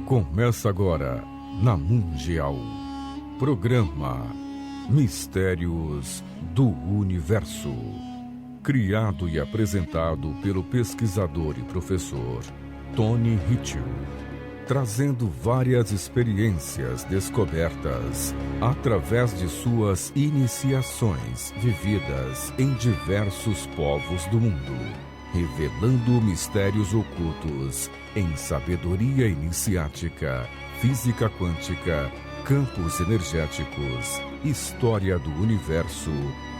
Começa agora, na Mundial, programa Mistérios do Universo. Criado e apresentado pelo pesquisador e professor Tony Hitchell, trazendo várias experiências descobertas através de suas iniciações vividas em diversos povos do mundo, revelando mistérios ocultos em sabedoria iniciática, física quântica, campos energéticos, história do universo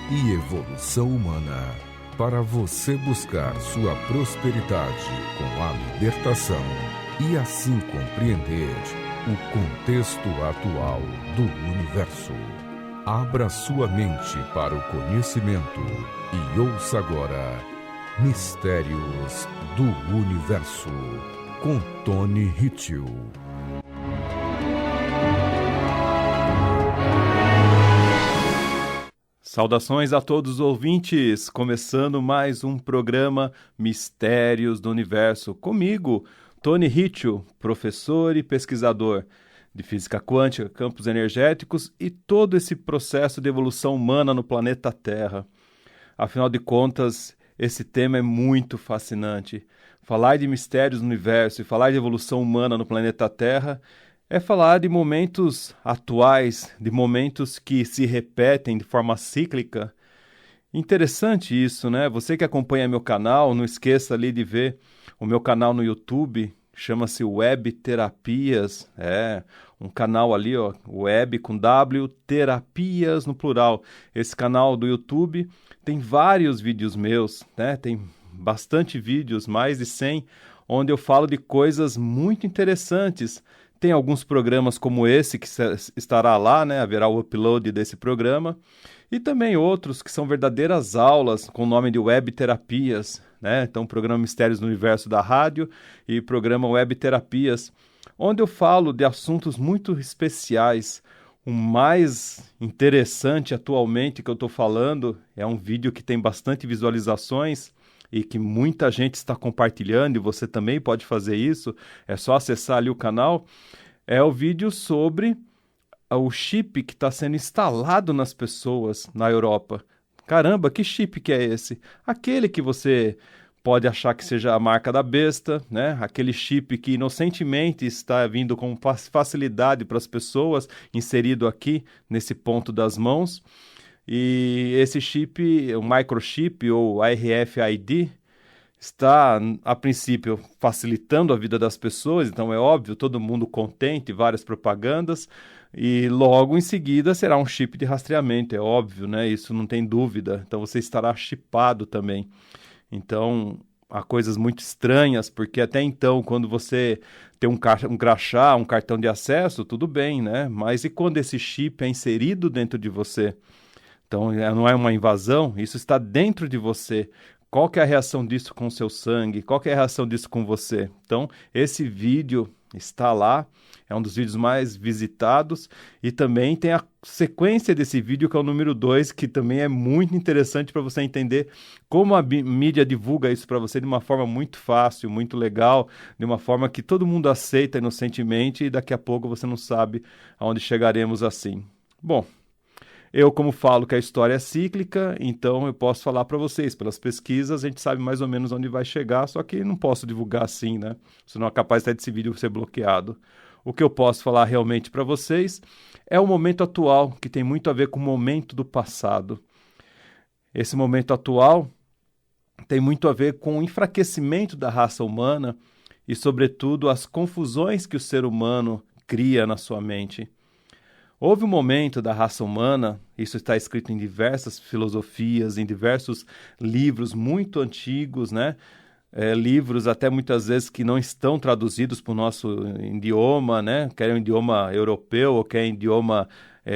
e evolução humana, para você buscar sua prosperidade com a libertação e assim compreender o contexto atual do universo. Abra sua mente para o conhecimento e ouça agora Mistérios do Universo, com Tony Hitchell. Saudações a todos os ouvintes, começando mais um programa Mistérios do Universo, comigo, Tony Hitchell, professor e pesquisador de física quântica, campos energéticos e todo esse processo de evolução humana no planeta Terra. Afinal de contas, esse tema é muito fascinante. Falar de mistérios do universo e falar de evolução humana no planeta Terra é falar de momentos atuais, de momentos que se repetem de forma cíclica. Interessante isso, né? Você que acompanha meu canal, não esqueça ali de ver o meu canal no YouTube, chama-se Web Terapias, um canal ali, ó, Web com W, Terapias no plural. Esse canal do YouTube tem vários vídeos meus, né? Tem bastante vídeos, mais de 100, onde eu falo de coisas muito interessantes. Tem alguns programas como esse que estará lá, né? Haverá o upload desse programa. E também outros que são verdadeiras aulas com o nome de Web Terapias, né? Então, programa Mistérios do Universo da rádio e programa Web Terapias, onde eu falo de assuntos muito especiais. O mais interessante atualmente que eu estou falando é um vídeo que tem bastante visualizações e que muita gente está compartilhando, e você também pode fazer isso, é só acessar ali o canal. É o vídeo sobre o chip que está sendo instalado nas pessoas na Europa. Caramba, que chip que é esse? Aquele que você pode achar que seja a marca da besta, né? Aquele chip que inocentemente está vindo com facilidade para as pessoas, inserido aqui nesse ponto das mãos. E esse chip, o microchip ou RFID, está, a princípio, facilitando a vida das pessoas, então é óbvio, todo mundo contente, várias propagandas, e logo em seguida será um chip de rastreamento, é óbvio, né? Isso não tem dúvida, então você estará chipado também. Então, há coisas muito estranhas, porque até então, quando você tem um crachá, um cartão de acesso, tudo bem, né? Mas e quando esse chip é inserido dentro de você? Então, não é uma invasão, isso está dentro de você. Qual que é a reação disso com o seu sangue? Qual que é a reação disso com você? Então, esse vídeo está lá, é um dos vídeos mais visitados, e também tem a sequência desse vídeo, que é o número 2, que também é muito interessante para você entender como a mídia divulga isso para você de uma forma muito fácil, muito legal, de uma forma que todo mundo aceita inocentemente, e daqui a pouco você não sabe aonde chegaremos assim. Bom, eu, como falo que a história é cíclica, então eu posso falar para vocês. Pelas pesquisas, a gente sabe mais ou menos onde vai chegar, só que não posso divulgar assim, né? Senão é capaz até desse vídeo ser bloqueado. O que eu posso falar realmente para vocês é o momento atual, que tem muito a ver com o momento do passado. Esse momento atual tem muito a ver com o enfraquecimento da raça humana e, sobretudo, as confusões que o ser humano cria na sua mente. Houve um momento da raça humana, isso está escrito em diversas filosofias, em diversos livros muito antigos, né? Livros até muitas vezes que não estão traduzidos para o nosso idioma, né? Quer um idioma europeu ou quer um idioma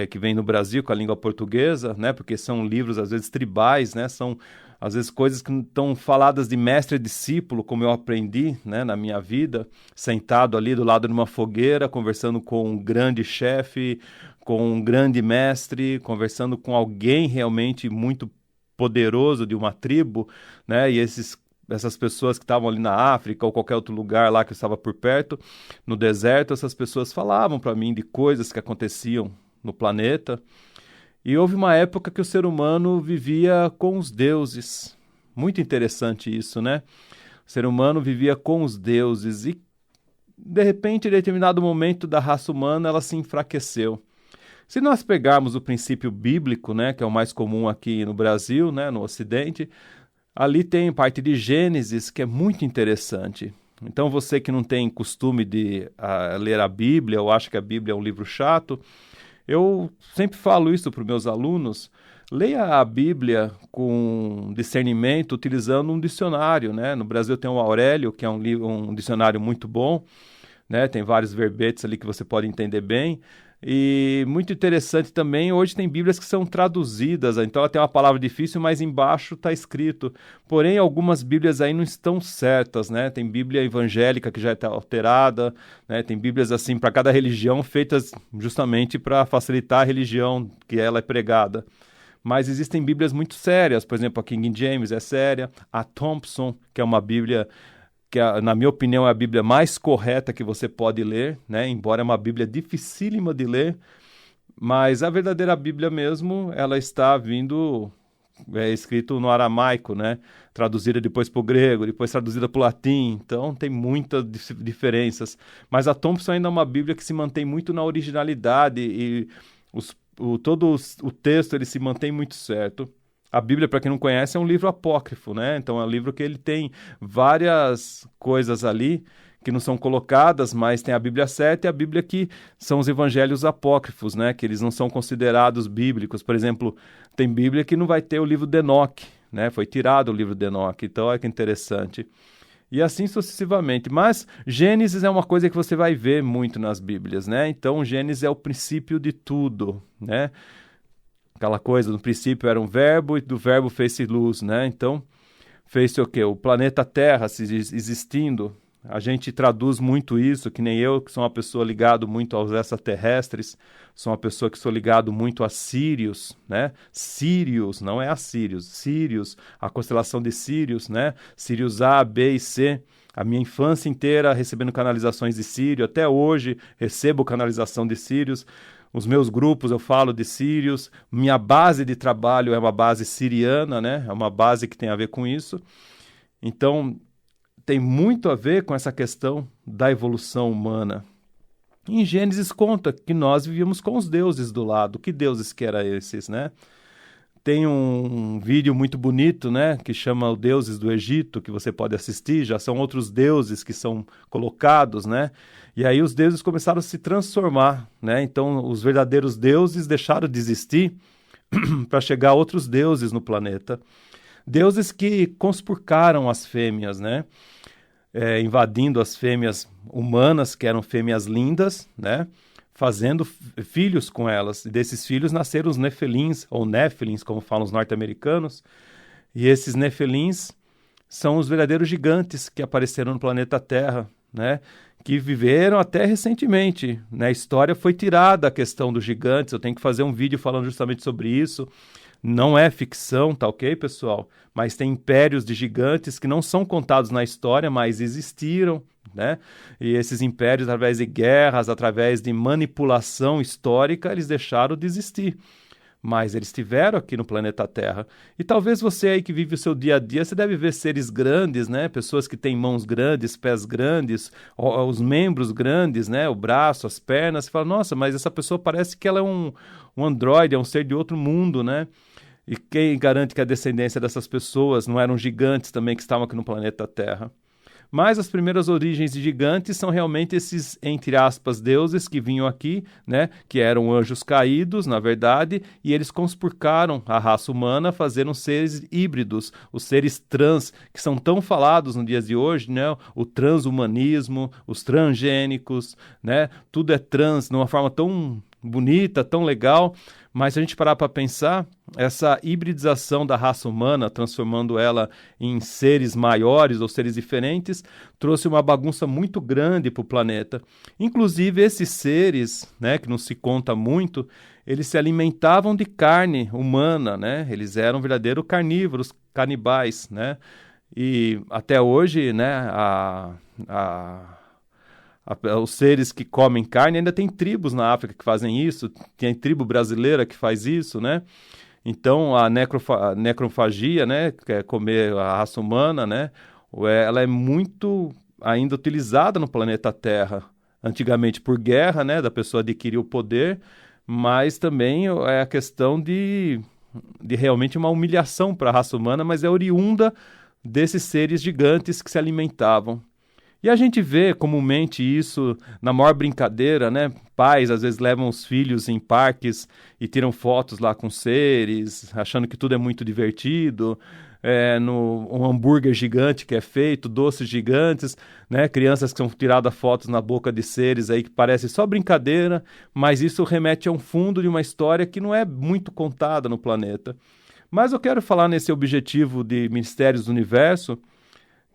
que vem no Brasil com a língua portuguesa, né? Porque são livros às vezes tribais, né? São às vezes coisas que estão faladas de mestre e discípulo, como eu aprendi, né, na minha vida, sentado ali do lado de uma fogueira, conversando com um grande chefe, com um grande mestre, conversando com alguém realmente muito poderoso de uma tribo, né? E esses essas pessoas que estavam ali na África ou qualquer outro lugar lá que eu estava por perto, no deserto, essas pessoas falavam para mim de coisas que aconteciam no planeta. E houve uma época que o ser humano vivia com os deuses. Muito interessante isso, né? O ser humano vivia com os deuses e, de repente, em determinado momento da raça humana, ela se enfraqueceu. Se nós pegarmos o princípio bíblico, né, que é o mais comum aqui no Brasil, né, no Ocidente, ali tem parte de Gênesis que é muito interessante. Então, você que não tem costume de ler a Bíblia ou acha que a Bíblia é um livro chato, eu sempre falo isso para os meus alunos: leia a Bíblia com discernimento, utilizando um dicionário, né? No Brasil tem o Aurélio, que é um dicionário muito bom, né? Tem vários verbetes ali que você pode entender bem. E muito interessante também, hoje tem Bíblias que são traduzidas, então ela tem uma palavra difícil, mas embaixo está escrito. Porém, algumas Bíblias aí não estão certas, né? Tem Bíblia evangélica que já está alterada, né? Tem Bíblias assim para cada religião, feitas justamente para facilitar a religião que ela é pregada. Mas existem Bíblias muito sérias, por exemplo, a King James é séria, a Thompson, que é uma Bíblia que, na minha opinião, é a Bíblia mais correta que você pode ler, né? Embora é uma Bíblia dificílima de ler, mas a verdadeira Bíblia mesmo, ela está vindo, escrito no aramaico, né? Traduzida depois para o grego, depois traduzida para o latim, então tem muitas diferenças. Mas a Thompson ainda é uma Bíblia que se mantém muito na originalidade e todo o texto ele se mantém muito certo. A Bíblia, para quem não conhece, é um livro apócrifo, né? Então é um livro que ele tem várias coisas ali que não são colocadas, mas tem a Bíblia certa e a Bíblia que são os evangelhos apócrifos, né? Que eles não são considerados bíblicos. Por exemplo, tem Bíblia que não vai ter o livro de Enoque, né? Foi tirado o livro de Enoque, então olha que interessante. E assim sucessivamente. Mas Gênesis é uma coisa que você vai ver muito nas Bíblias, né? Então Gênesis é o princípio de tudo, né? Aquela coisa, no princípio era um verbo e do verbo fez-se luz, né? Então, fez-se o quê? O planeta Terra existindo. A gente traduz muito isso, que nem eu, que sou uma pessoa ligado muito aos extraterrestres, sou uma pessoa que sou ligado muito a Sírios, né? Sírios, não é Assírios, Sírios, a constelação de Sírios, né? Sírios A, B e C. A minha infância inteira recebendo canalizações de Sírio, até hoje recebo canalização de Sírios. Os meus grupos eu falo de sírios, minha base de trabalho é uma base siriana, né? É uma base que tem a ver com isso. Então, tem muito a ver com essa questão da evolução humana. Em Gênesis conta que nós vivíamos com os deuses do lado. Que deuses que eram esses, né? Tem um vídeo muito bonito, né, que chama Os Deuses do Egito, que você pode assistir, já são outros deuses que são colocados, né? E aí os deuses começaram a se transformar, né? Então os verdadeiros deuses deixaram de existir para chegar outros deuses no planeta. Deuses que conspurcaram as fêmeas, né? Invadindo as fêmeas humanas, que eram fêmeas lindas, né? Fazendo filhos com elas. E desses filhos nasceram os Nefelins, ou Néfilins, como falam os norte-americanos. E esses Nefelins são os verdadeiros gigantes que apareceram no planeta Terra, né? Que viveram até recentemente. Na história foi tirada a questão dos gigantes. Eu tenho que fazer um vídeo falando justamente sobre isso. Não é ficção, tá ok, pessoal? Mas tem impérios de gigantes que não são contados na história, mas existiram, né? E esses impérios, através de guerras, através de manipulação histórica, eles deixaram de existir. Mas eles estiveram aqui no planeta Terra. E talvez você aí que vive o seu dia a dia, você deve ver seres grandes, né? Pessoas que têm mãos grandes, pés grandes, os membros grandes, né? O braço, as pernas. Você fala, nossa, mas essa pessoa parece que ela é um androide, é um ser de outro mundo, né? E quem garante que a descendência dessas pessoas não eram gigantes também que estavam aqui no planeta Terra? Mas as primeiras origens de gigantes são realmente esses, entre aspas, deuses que vinham aqui, né, que eram anjos caídos, na verdade, e eles conspurcaram a raça humana, fazendo seres híbridos, os seres trans, que são tão falados nos dias de hoje, né, o transhumanismo, os transgênicos, né, tudo é trans, de uma forma tão bonita, tão legal. Mas se a gente parar para pensar, essa hibridização da raça humana, transformando ela em seres maiores ou seres diferentes, trouxe uma bagunça muito grande para o planeta. Inclusive, esses seres, né, que não se conta muito, eles se alimentavam de carne humana, né? Eles eram verdadeiros carnívoros, canibais, né? E até hoje, né, os seres que comem carne, ainda tem tribos na África que fazem isso, tem tribo brasileira que faz isso, né? Então, a necrofagia, né, que é comer a raça humana, né, ela é muito ainda utilizada no planeta Terra. Antigamente por guerra, né, da pessoa adquirir o poder, mas também é a questão de realmente uma humilhação para a raça humana, mas é oriunda desses seres gigantes que se alimentavam. E a gente vê comumente isso na maior brincadeira, né? Pais às vezes levam os filhos em parques e tiram fotos lá com seres, achando que tudo é muito divertido. Um hambúrguer gigante que é feito, doces gigantes, né? Crianças que são tiradas fotos na boca de seres aí que parece só brincadeira, mas isso remete a um fundo de uma história que não é muito contada no planeta. Mas eu quero falar nesse objetivo de Mistérios do Universo,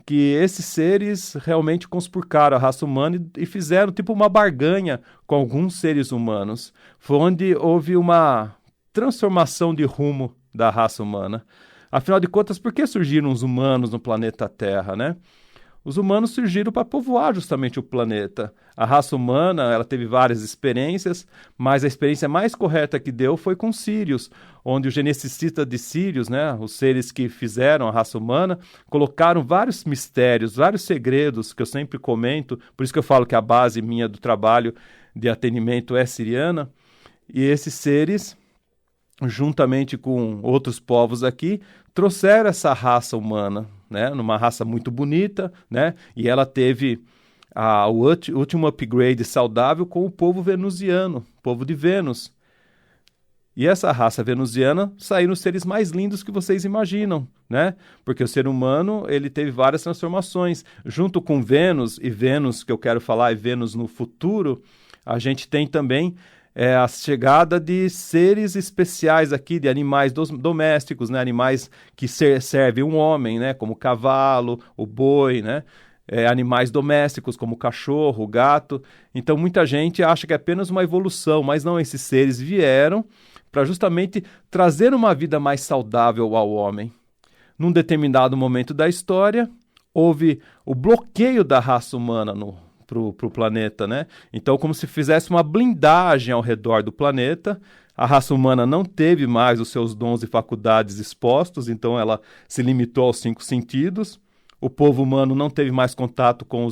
que esses seres realmente conspurcaram a raça humana e fizeram tipo uma barganha com alguns seres humanos. Foi onde houve uma transformação de rumo da raça humana. Afinal de contas, por que surgiram os humanos no planeta Terra, né? Os humanos surgiram para povoar justamente o planeta. A raça humana, ela teve várias experiências, mas a experiência mais correta que deu foi com Sírios, onde o geneticista de Sírios, né, os seres que fizeram a raça humana, colocaram vários mistérios, vários segredos que eu sempre comento, por isso que eu falo que a base minha do trabalho de atendimento é siriana, e esses seres, juntamente com outros povos aqui, trouxeram essa raça humana, né, numa raça muito bonita, né, e ela teve o último upgrade saudável com o povo venusiano, povo de Vênus. E essa raça venusiana saíram os seres mais lindos que vocês imaginam, né? Porque o ser humano, ele teve várias transformações. Junto com Vênus, e Vênus que eu quero falar é Vênus no futuro, a gente tem também a chegada de seres especiais aqui, de animais domésticos, né? Animais que servem um homem, né? Como o cavalo, o boi, né? Animais domésticos como o cachorro, o gato. Então muita gente acha que é apenas uma evolução, mas não, esses seres vieram para justamente trazer uma vida mais saudável ao homem. Num determinado momento da história, houve o bloqueio da raça humana para o planeta, né? Então, como se fizesse uma blindagem ao redor do planeta, a raça humana não teve mais os seus dons e faculdades expostos, então ela se limitou aos 5 sentidos. O povo humano não teve mais contato com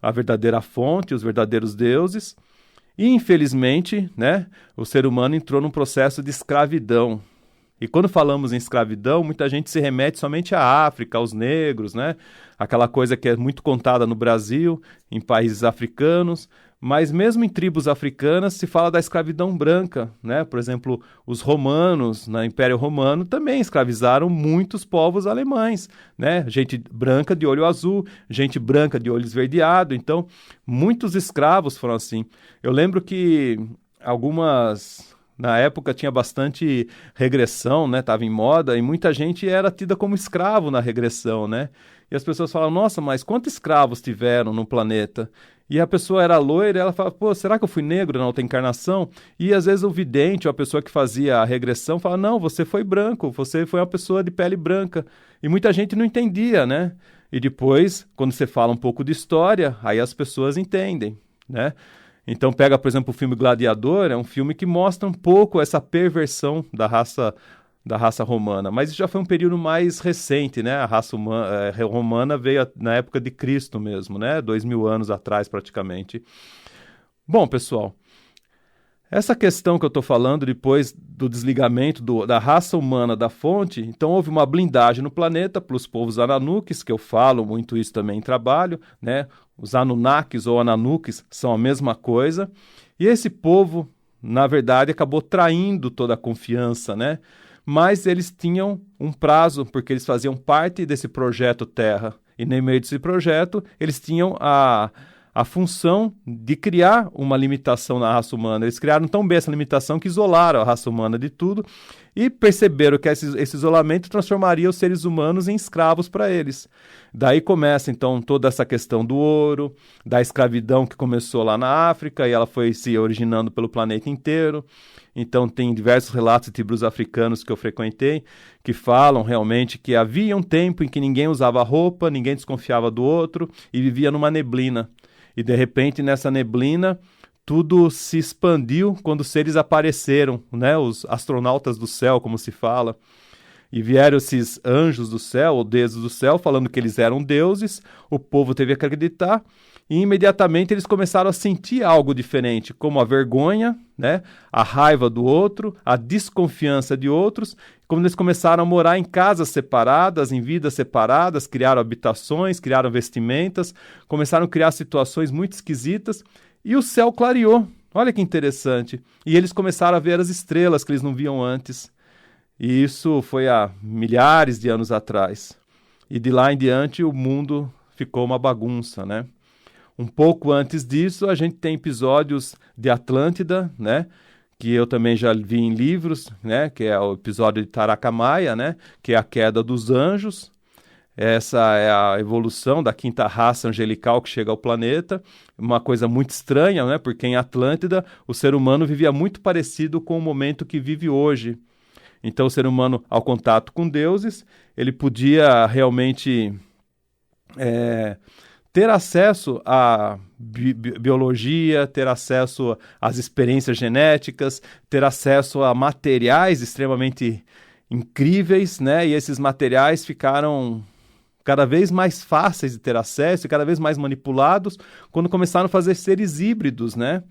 a verdadeira fonte, os verdadeiros deuses. E, infelizmente, né, o ser humano entrou num processo de escravidão. E quando falamos em escravidão, muita gente se remete somente à África, aos negros, né? Aquela coisa que é muito contada no Brasil, em países africanos, mas mesmo em tribos africanas se fala da escravidão branca, né? Por exemplo, os romanos, no Império Romano, também escravizaram muitos povos alemães, né? Gente branca de olho azul, gente branca de olho esverdeado, então muitos escravos foram assim. Eu lembro que na época tinha bastante regressão, né? Tava em moda e muita gente era tida como escravo na regressão, né? E as pessoas falam, nossa, mas quantos escravos tiveram no planeta? E a pessoa era loira, e ela fala, pô, será que eu fui negro na outra encarnação? E às vezes o vidente ou a pessoa que fazia a regressão fala, não, você foi branco, você foi uma pessoa de pele branca. E muita gente não entendia, né? E depois, quando você fala um pouco de história, aí as pessoas entendem, né? Então pega, por exemplo, o filme Gladiador, é um filme que mostra um pouco essa perversão da raça romana. Mas isso já foi um período mais recente, né? A raça romana veio na época de Cristo mesmo, né? 2000 anos atrás, praticamente. Bom, pessoal, essa questão que eu estou falando depois do desligamento da raça humana da fonte, então houve uma blindagem no planeta para os povos Ananuques, que eu falo muito isso também em trabalho, né? Os Anunnakis ou Ananukes são a mesma coisa. E esse povo, na verdade, acabou traindo toda a confiança, né? Mas eles tinham um prazo, porque eles faziam parte desse projeto Terra. E no meio desse projeto, eles tinham a a função de criar uma limitação na raça humana. Eles criaram tão bem essa limitação que isolaram a raça humana de tudo e perceberam que esse isolamento transformaria os seres humanos em escravos para eles. Daí começa, então, toda essa questão do ouro, da escravidão que começou lá na África e ela foi se originando pelo planeta inteiro. Então, tem diversos relatos de tribos africanos que eu frequentei que falam realmente que havia um tempo em que ninguém usava roupa, ninguém desconfiava do outro e vivia numa neblina. E, de repente, nessa neblina, tudo se expandiu quando os seres apareceram, né? Os astronautas do céu, como se fala. E vieram esses anjos do céu, ou deuses do céu, falando que eles eram deuses. O povo teve que acreditar. E imediatamente eles começaram a sentir algo diferente, como a vergonha, né? A raiva do outro, a desconfiança de outros. Quando eles começaram a morar em casas separadas, em vidas separadas, criaram habitações, criaram vestimentas, começaram a criar situações muito esquisitas e o céu clareou. Olha que interessante. E eles começaram a ver as estrelas que eles não viam antes. E isso foi há milhares de anos atrás. E de lá em diante o mundo ficou uma bagunça, né? Um pouco antes disso, a gente tem episódios de Atlântida, né? Que eu também já vi em livros, né? Que é o episódio de Taracamaia, né? Que é a queda dos anjos. Essa é a evolução da quinta raça angelical que chega ao planeta. Uma coisa muito estranha, né? Porque em Atlântida o ser humano vivia muito parecido com o momento que vive hoje. Então o ser humano, ao contato com deuses, ele podia realmente ter acesso à biologia, ter acesso às experiências genéticas, ter acesso a materiais extremamente incríveis, né? E esses materiais ficaram cada vez mais fáceis de ter acesso e cada vez mais manipulados quando começaram a fazer seres híbridos, né?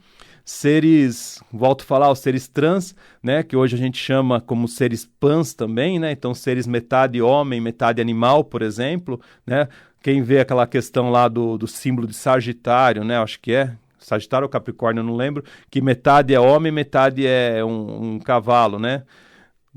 Seres, volto a falar, os seres trans, né? Que hoje a gente chama como seres pans também, né? Então seres metade homem, metade animal, por exemplo, né? Quem vê aquela questão lá do símbolo de Sagitário, né? Acho que é Sagitário ou Capricórnio, eu não lembro, que metade é homem, metade é um cavalo, né?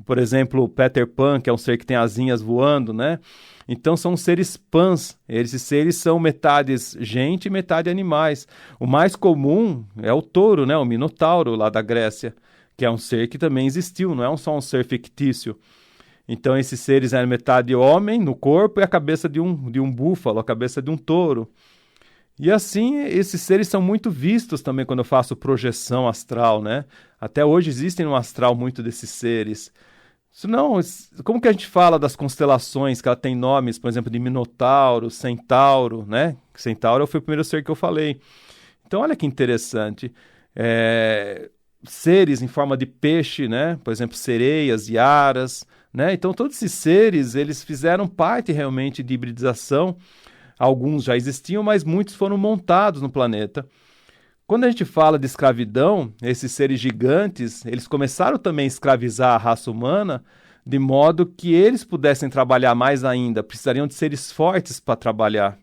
Por exemplo, o Peter Pan, que é um ser que tem asinhas voando, né? Então são seres pans, esses seres são metade gente e metade animais. O mais comum é o touro, né? O Minotauro lá da Grécia, que é um ser que também existiu, não é só um ser fictício. Então esses seres eram metade homem no corpo e a cabeça de um búfalo, a cabeça de um touro. E assim, esses seres são muito vistos também quando eu faço projeção astral, né? Até hoje existem no astral muito desses seres. Senão, como que a gente fala das constelações, que ela tem nomes, por exemplo, de Minotauro, Centauro, né? Centauro foi o primeiro ser que eu falei. Então, olha que interessante. Seres em forma de peixe, né? Por exemplo, sereias e aras, né? Então, todos esses seres, eles fizeram parte realmente de hibridização. Alguns já existiam, mas muitos foram montados no planeta. Quando a gente fala de escravidão, esses seres gigantes, eles começaram também a escravizar a raça humana, de modo que eles pudessem trabalhar mais ainda, precisariam de seres fortes para trabalhar.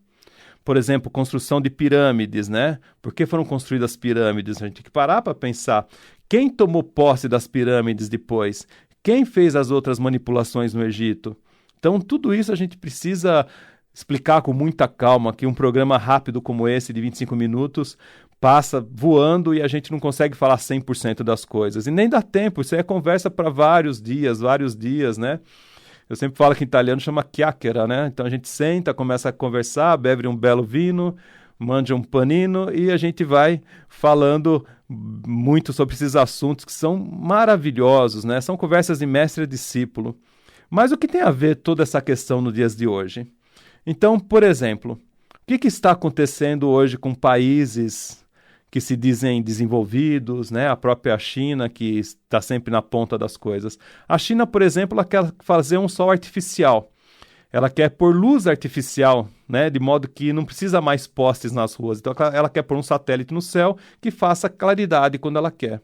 Por exemplo, construção de pirâmides, né? Por que foram construídas as pirâmides? A gente tem que parar para pensar. Quem tomou posse das pirâmides depois? Quem fez as outras manipulações no Egito? Então, tudo isso a gente precisa explicar com muita calma, que um programa rápido como esse, de 25 minutos, passa voando e a gente não consegue falar 100% das coisas. E nem dá tempo, isso aí é conversa para vários dias, né? Eu sempre falo que em italiano chama chiacchiera, né? Então a gente senta, começa a conversar, bebe um belo vinho, mande um panino e a gente vai falando muito sobre esses assuntos que são maravilhosos, né? São conversas de mestre e discípulo. Mas o que tem a ver toda essa questão nos dias de hoje? Então, por exemplo, o que está acontecendo hoje com países que se dizem desenvolvidos, né? A própria China, que está sempre na ponta das coisas. A China, por exemplo, ela quer fazer um sol artificial. Ela quer pôr luz artificial, né? De modo que não precisa mais postes nas ruas. Então, ela quer pôr um satélite no céu que faça claridade quando ela quer.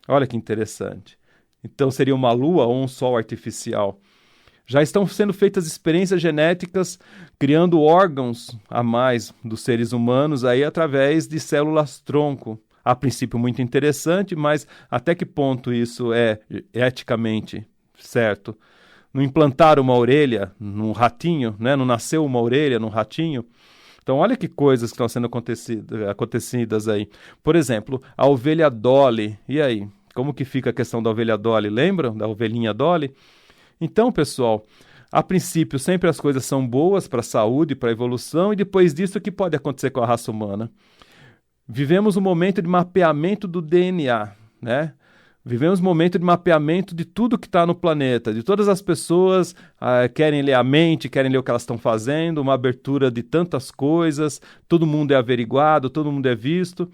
Olha que interessante. Então, seria uma lua ou um sol artificial. Já estão sendo feitas experiências genéticas criando órgãos a mais dos seres humanos aí através de células-tronco. A princípio muito interessante, mas até que ponto isso é eticamente certo? Não implantaram uma orelha num ratinho, né? Não nasceu uma orelha num ratinho? Então, olha que coisas que estão sendo acontecidas aí. Por exemplo, a ovelha Dolly. E aí? Como que fica a questão da ovelha Dolly? Lembram da ovelhinha Dolly? Então, pessoal, a princípio, sempre as coisas são boas para a saúde, para a evolução, e depois disso, o que pode acontecer com a raça humana? Vivemos um momento de mapeamento do DNA, né? Vivemos um momento de mapeamento de tudo que está no planeta, de todas as pessoas querem ler a mente, querem ler o que elas estão fazendo, uma abertura de tantas coisas, todo mundo é averiguado, todo mundo é visto.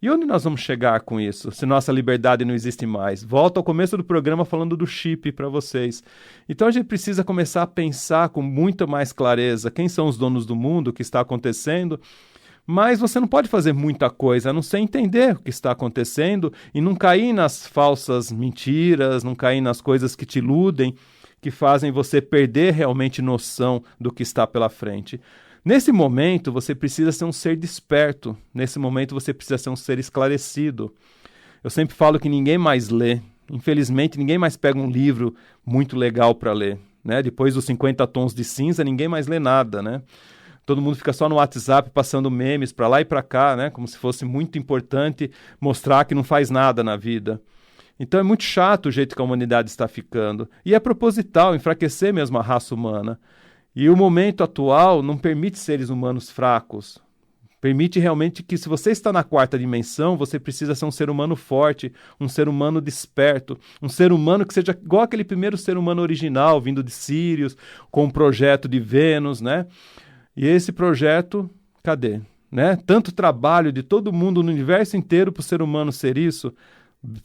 E onde nós vamos chegar com isso, se nossa liberdade não existe mais? Volto ao começo do programa falando do chip para vocês. Então a gente precisa começar a pensar com muita mais clareza quem são os donos do mundo, o que está acontecendo. Mas você não pode fazer muita coisa, a não ser entender o que está acontecendo e não cair nas falsas mentiras, não cair nas coisas que te iludem, que fazem você perder realmente noção do que está pela frente. Nesse momento, você precisa ser um ser desperto. Nesse momento, você precisa ser um ser esclarecido. Eu sempre falo que ninguém mais lê. Infelizmente, ninguém mais pega um livro muito legal para ler, né? Depois dos 50 tons de cinza, ninguém mais lê nada, né? Todo mundo fica só no WhatsApp passando memes para lá e para cá, né? Como se fosse muito importante mostrar que não faz nada na vida. Então é muito chato o jeito que a humanidade está ficando. E é proposital, enfraquecer mesmo a raça humana. E o momento atual não permite seres humanos fracos. Permite realmente que, se você está na quarta dimensão, você precisa ser um ser humano forte, um ser humano desperto, um ser humano que seja igual aquele primeiro ser humano original, vindo de Sírios, com um projeto de Vênus, né? E esse projeto, cadê? Né? Tanto trabalho de todo mundo no universo inteiro para o ser humano ser isso.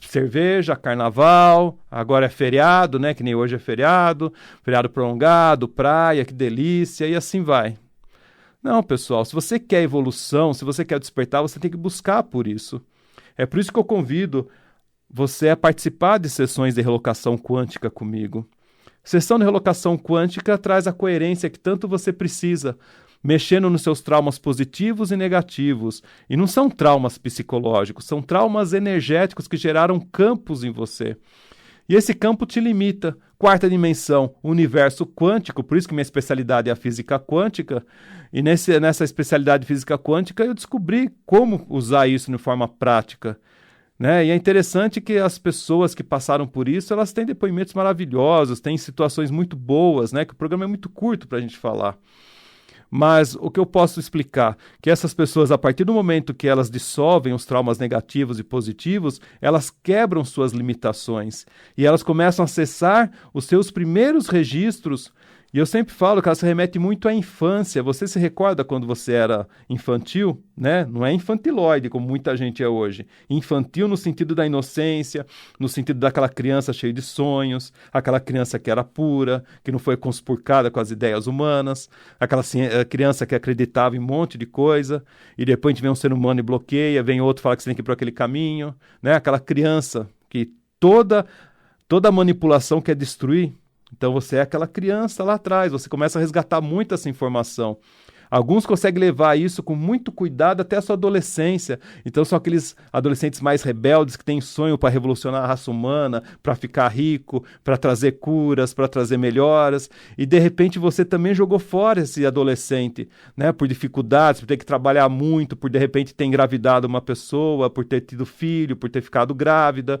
Cerveja, carnaval, agora é feriado, né? Que nem hoje é feriado, feriado prolongado, praia, que delícia, e assim vai. Não, pessoal, se você quer evolução, se você quer despertar, você tem que buscar por isso. É por isso que eu convido você a participar de sessões de relocação quântica comigo. Sessão de relocação quântica traz a coerência que tanto você precisa, mexendo nos seus traumas positivos e negativos. E não são traumas psicológicos, são traumas energéticos que geraram campos em você. E esse campo te limita. Quarta dimensão, universo quântico, por isso que minha especialidade é a física quântica. E nessa especialidade de física quântica eu descobri como usar isso de forma prática. Né? E é interessante que as pessoas que passaram por isso, elas têm depoimentos maravilhosos, têm situações muito boas, né? Que o programa é muito curto para a gente falar. Mas o que eu posso explicar? Que essas pessoas, a partir do momento que elas dissolvem os traumas negativos e positivos, elas quebram suas limitações e elas começam a acessar os seus primeiros registros. E eu sempre falo que ela se remete muito à infância. Você se recorda quando você era infantil? Né? Não é infantiloide, como muita gente é hoje. Infantil no sentido da inocência, no sentido daquela criança cheia de sonhos, aquela criança que era pura, que não foi conspurcada com as ideias humanas, aquela criança que acreditava em um monte de coisa, e depois a gente vê um ser humano e bloqueia, vem outro e fala que você tem que ir por aquele caminho. Né? Aquela criança que toda manipulação quer destruir. Então você é aquela criança lá atrás, você começa a resgatar muito essa informação. Alguns conseguem levar isso com muito cuidado até a sua adolescência. Então são aqueles adolescentes mais rebeldes que têm sonho para revolucionar a raça humana, para ficar rico, para trazer curas, para trazer melhoras. E de repente você também jogou fora esse adolescente, né? Por dificuldades, por ter que trabalhar muito, por de repente ter engravidado uma pessoa, por ter tido filho, por ter ficado grávida,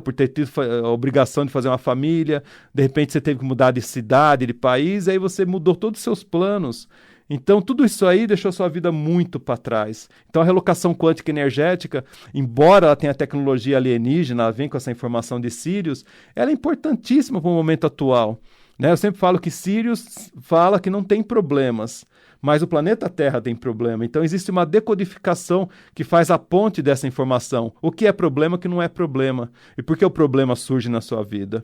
por ter tido a obrigação de fazer uma família. De repente você teve que mudar de cidade, de país, e aí você mudou todos os seus planos. Então, tudo isso aí deixou sua vida muito para trás. Então, a relocação quântica energética, embora ela tenha tecnologia alienígena, ela vem com essa informação de Sírios, ela é importantíssima para o momento atual. Né? Eu sempre falo que Sírios fala que não tem problemas, mas o planeta Terra tem problema. Então, existe uma decodificação que faz a ponte dessa informação. O que é problema, o que não é problema. E por que o problema surge na sua vida?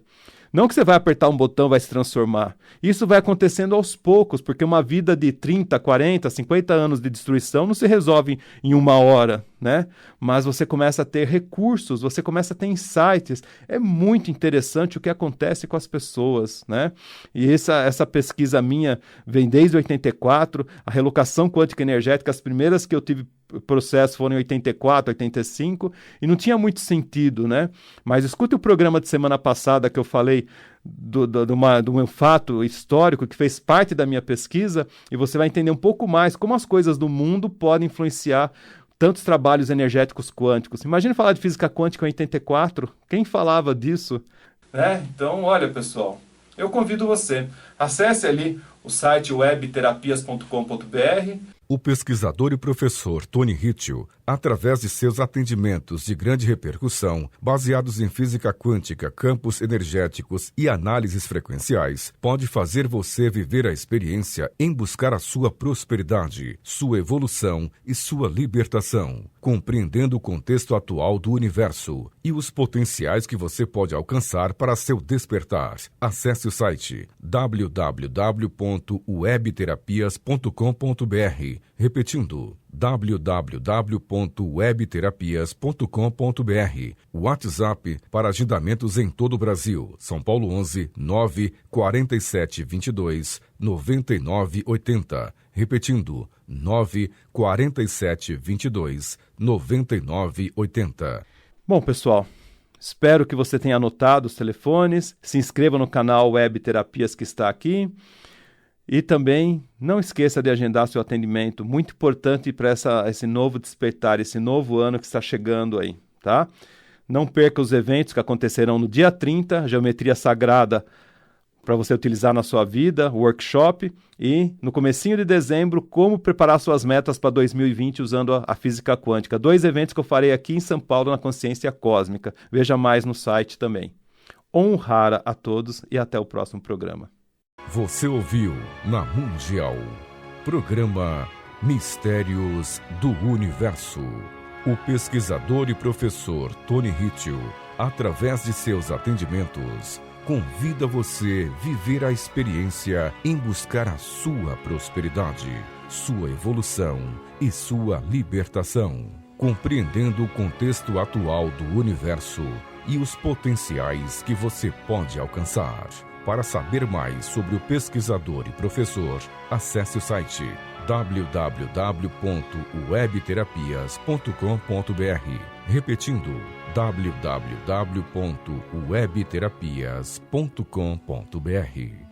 Não que você vai apertar um botão e vai se transformar. Isso vai acontecendo aos poucos, porque uma vida de 30, 40, 50 anos de destruição não se resolve em uma hora, né? Mas você começa a ter recursos, você começa a ter insights. É muito interessante o que acontece com as pessoas, né? E essa pesquisa minha vem desde 84, a relocação quântica energética, as primeiras que eu tive processo foram em 84, 85, e não tinha muito sentido, né? Mas escute o programa de semana passada que eu falei de um fato histórico que fez parte da minha pesquisa, e você vai entender um pouco mais como as coisas do mundo podem influenciar tantos trabalhos energéticos quânticos. Imagina falar de física quântica em 84, quem falava disso? Então, olha, pessoal, eu convido você, acesse ali o site webterapias.com.br. O pesquisador e professor Tony Hitchell, através de seus atendimentos de grande repercussão, baseados em física quântica, campos energéticos e análises frequenciais, pode fazer você viver a experiência em buscar a sua prosperidade, sua evolução e sua libertação, compreendendo o contexto atual do universo e os potenciais que você pode alcançar para seu despertar. Acesse o site www.webterapias.com.br. Repetindo, www.webterapias.com.br. WhatsApp para agendamentos em todo o Brasil. São Paulo 11 947 22 99 80. Repetindo, 947 22 99 80. Bom, pessoal, espero que você tenha anotado os telefones. Se inscreva no canal Web Terapias que está aqui. E também não esqueça de agendar seu atendimento, muito importante para esse novo despertar, esse novo ano que está chegando aí, tá? Não perca os eventos que acontecerão no dia 30, Geometria Sagrada para você utilizar na sua vida, workshop, e no comecinho de dezembro, como preparar suas metas para 2020 usando a física quântica. 2 eventos que eu farei aqui em São Paulo na Consciência Cósmica. Veja mais no site também. Honrara a todos e até o próximo programa. Você ouviu na Mundial, programa Mistérios do Universo. O pesquisador e professor Tony Hitchell, através de seus atendimentos, convida você a viver a experiência em buscar a sua prosperidade, sua evolução e sua libertação, compreendendo o contexto atual do universo e os potenciais que você pode alcançar. Para saber mais sobre o pesquisador e professor, acesse o site www.webterapias.com.br. Repetindo, www.webterapias.com.br.